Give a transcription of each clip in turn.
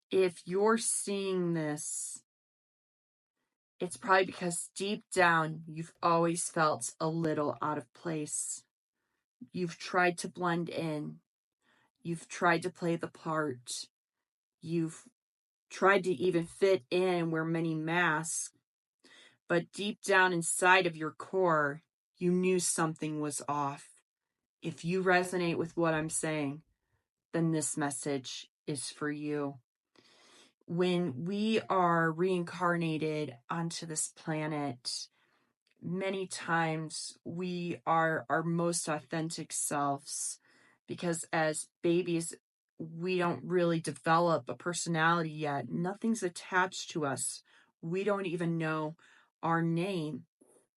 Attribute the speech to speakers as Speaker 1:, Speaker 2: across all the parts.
Speaker 1: If you're seeing this, it's probably because deep down you've always felt a little out of place. You've tried to blend in. You've tried to play the part. You've tried to even fit in and wear many masks. But deep down inside of your core, you knew something was off. If you resonate with what I'm saying, then this message is for you. When we are reincarnated onto this planet, many times we are our most authentic selves, because as babies, we don't really develop a personality yet. Nothing's attached to us. We don't even know our name.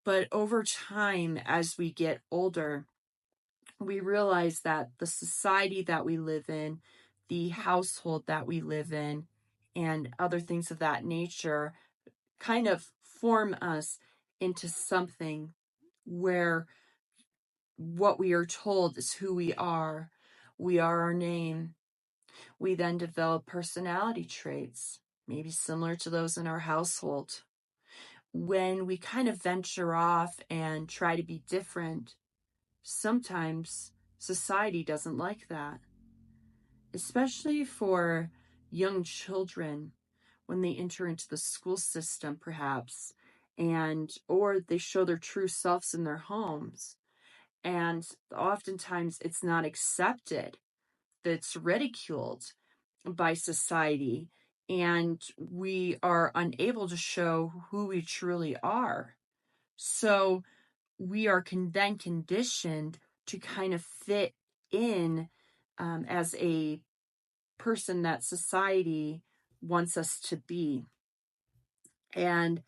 Speaker 1: But over time, as we get older, we realize that the society that we live in, the household that we live in, and other things of that nature kind of form us into something where what we are told is who we are. We are our name. We then develop personality traits, maybe similar to those in our household. When we kind of venture off and try to be different, sometimes society doesn't like that, especially for young children when they enter into the school system, perhaps, and or they show their true selves in their homes. And oftentimes it's not accepted, that's ridiculed by society, and we are unable to show who we truly are. So we are then conditioned to kind of fit in as a person that society wants us to be. And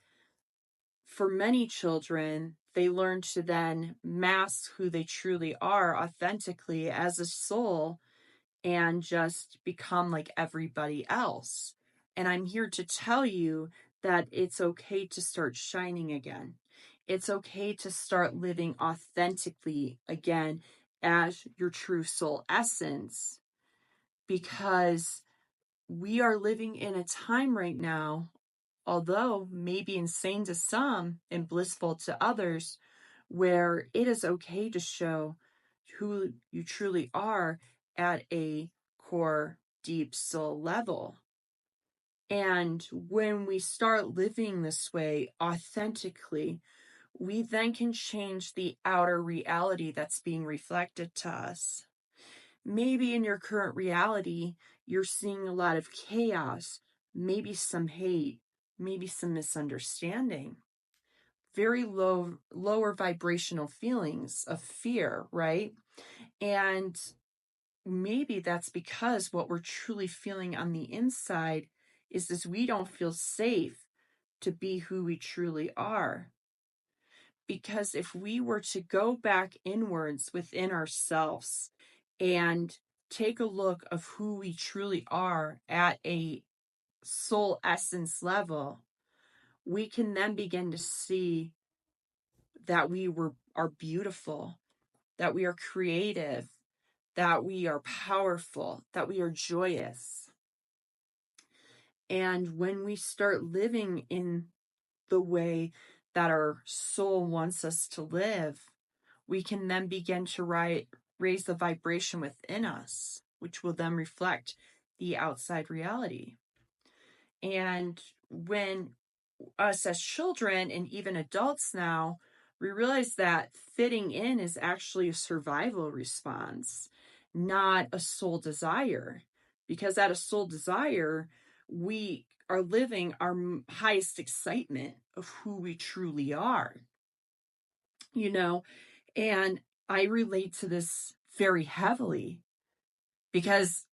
Speaker 1: for many children, they learn to then mask who they truly are authentically as a soul and just become like everybody else. And I'm here to tell you that it's okay to start shining again. It's okay to start living authentically again as your true soul essence, because we are living in a time right now, although maybe insane to some and blissful to others, where it is okay to show who you truly are at a core, deep soul level. And when we start living this way authentically, we then can change the outer reality that's being reflected to us. Maybe in your current reality, you're seeing a lot of chaos, maybe some hate, maybe some misunderstanding, very lower vibrational feelings of fear, right? And maybe that's because what we're truly feeling on the inside is this: we don't feel safe to be who we truly are. Because if we were to go back inwards within ourselves and take a look of who we truly are at a soul essence level, we can then begin to see that are beautiful, that we are creative, that we are powerful, that we are joyous. And when we start living in the way that our soul wants us to live, we can then begin to raise the vibration within us, which will then reflect the outside reality. And when us as children and even adults now, we realize that fitting in is actually a survival response, not a soul desire. Because at a soul desire, we are living our highest excitement of who we truly are, you know? And I relate to this very heavily because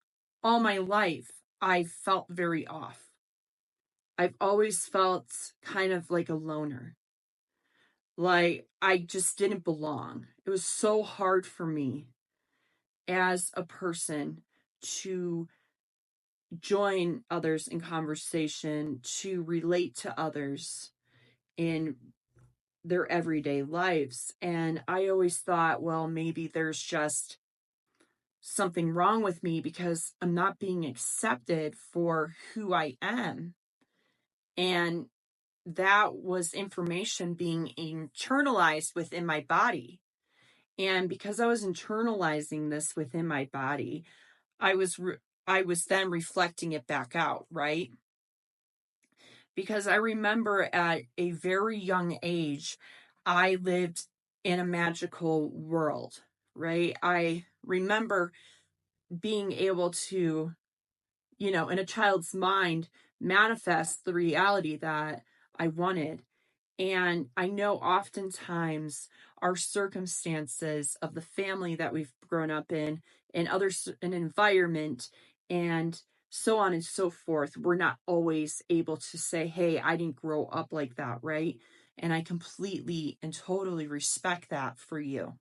Speaker 1: all my life I felt very off. I've always felt kind of like a loner. Like I just didn't belong. It was so hard for me as a person to join others in conversation, to relate to others in their everyday lives. And I always thought, well, maybe there's just something wrong with me because I'm not being accepted for who I am. And that was information being internalized within my body. And because I was internalizing this within my body, I was then reflecting it back out, right? Because I remember at a very young age, I lived in a magical world, right? I remember being able to, in a child's mind, manifest the reality that I wanted. And I know oftentimes our circumstances of the family that we've grown up in and an environment and so on and so forth, we're not always able to say, hey, I didn't grow up like that, right? And I completely and totally respect that for you.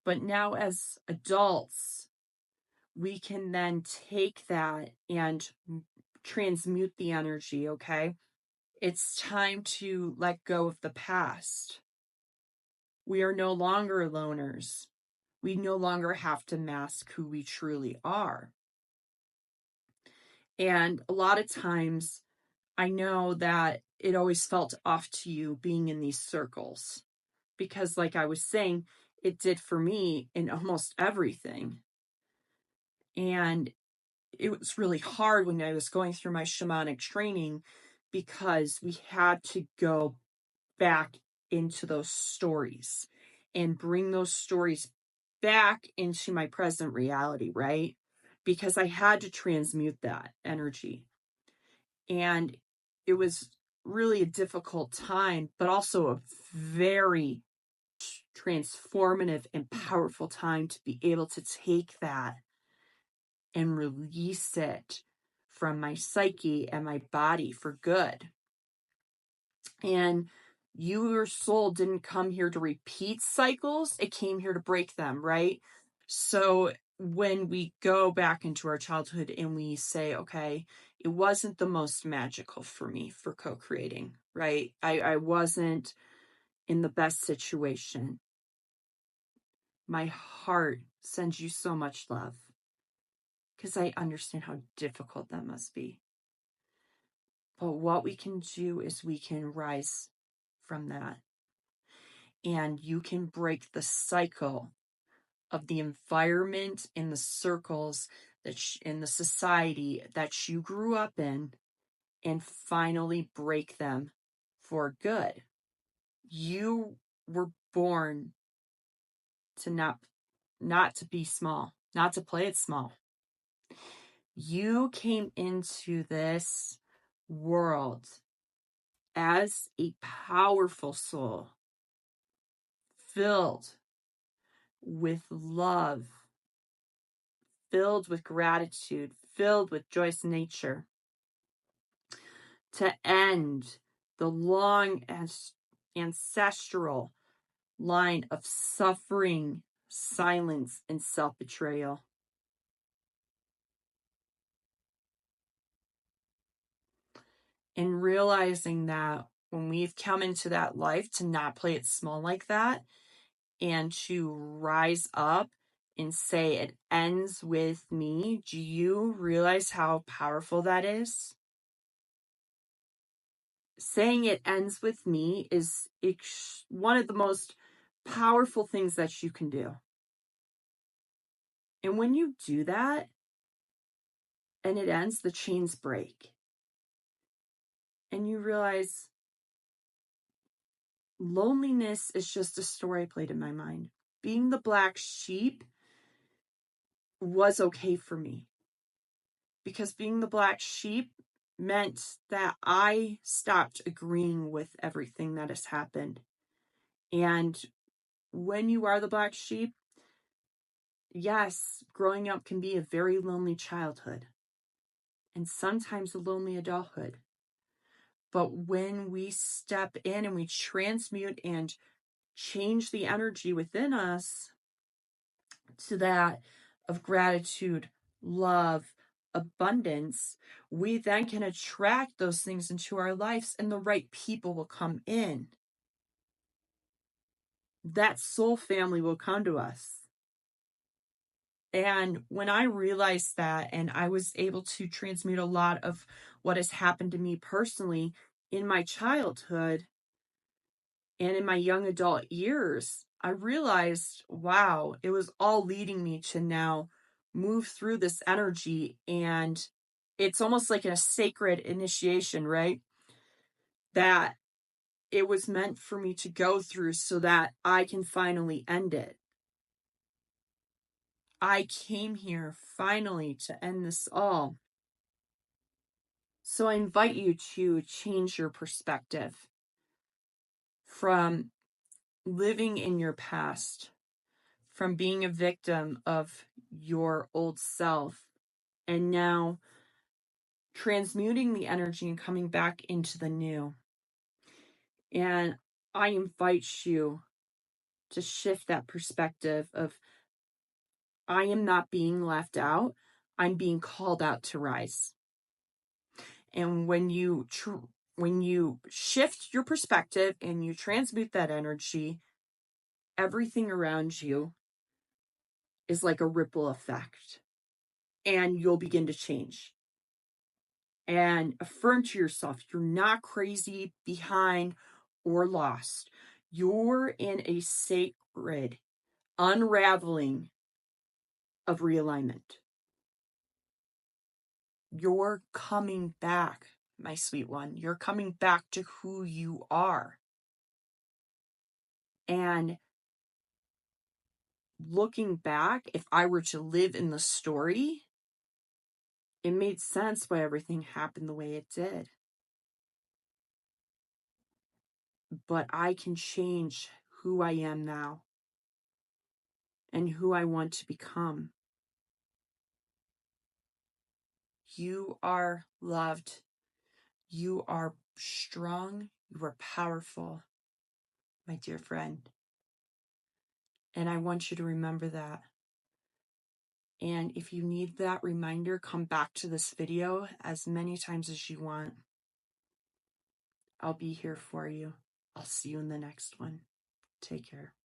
Speaker 1: But now as adults, we can then take that and transmute the energy, okay? It's time to let go of the past. We are no longer loners. We no longer have to mask who we truly are. And a lot of times, I know that it always felt off to you being in these circles because, like I was saying, it did for me in almost everything. And it was really hard when I was going through my shamanic training because we had to go back into those stories and bring those stories back into my present reality, right? Because I had to transmute that energy. And it was really a difficult time, but also a very transformative and powerful time to be able to take that and release it from my psyche and my body for good. And your soul didn't come here to repeat cycles, it came here to break them, right? So when we go back into our childhood and we say, okay, it wasn't the most magical for me for co-creating, right? I wasn't in the best situation. My heart sends you so much love because I understand how difficult that must be. But what we can do is we can rise from that. And you can break the cycle of the environment and the circles that in the society that you grew up in and finally break them for good. You were born to not to be small, not to play it small. You came into this world as a powerful soul filled with love, filled with gratitude, filled with joyous nature, to end the long ancestral line of suffering, silence, and self-betrayal. And realizing that when we've come into that life to not play it small like that and to rise up and say it ends with me, do you realize how powerful that is? Saying it ends with me is one of the most powerful things that you can do. And when you do that and it ends, the chains break. And you realize loneliness is just a story I played in my mind. Being the black sheep was okay for me because being the black sheep meant that I stopped agreeing with everything that has happened. And when you are the black sheep, yes, growing up can be a very lonely childhood and sometimes a lonely adulthood. But when we step in and we transmute and change the energy within us to that of gratitude, love, abundance, we then can attract those things into our lives and the right people will come in. That soul family will come to us. And when I realized that, and I was able to transmute a lot of what has happened to me personally in my childhood and in my young adult years, I realized, wow, it was all leading me to now move through this energy. And it's almost like a sacred initiation, right? That it was meant for me to go through so that I can finally end it. I came here finally to end this all. So I invite you to change your perspective from living in your past, from being a victim of your old self, and now transmuting the energy and coming back into the new. And I invite you to shift that perspective of, I am not being left out, I'm being called out to rise. And when you shift your perspective and you transmute that energy, everything around you is like a ripple effect, and you'll begin to change. And affirm to yourself, you're not crazy, behind, or lost. You're in a sacred unraveling of realignment. You're coming back, my sweet one. You're coming back to who you are. And looking back, if I were to live in the story, it made sense why everything happened the way it did. But I can change who I am now and who I want to become. You are loved. You are strong. You are powerful, my dear friend. And I want you to remember that. And if you need that reminder, come back to this video as many times as you want. I'll be here for you. I'll see you in the next one. Take care.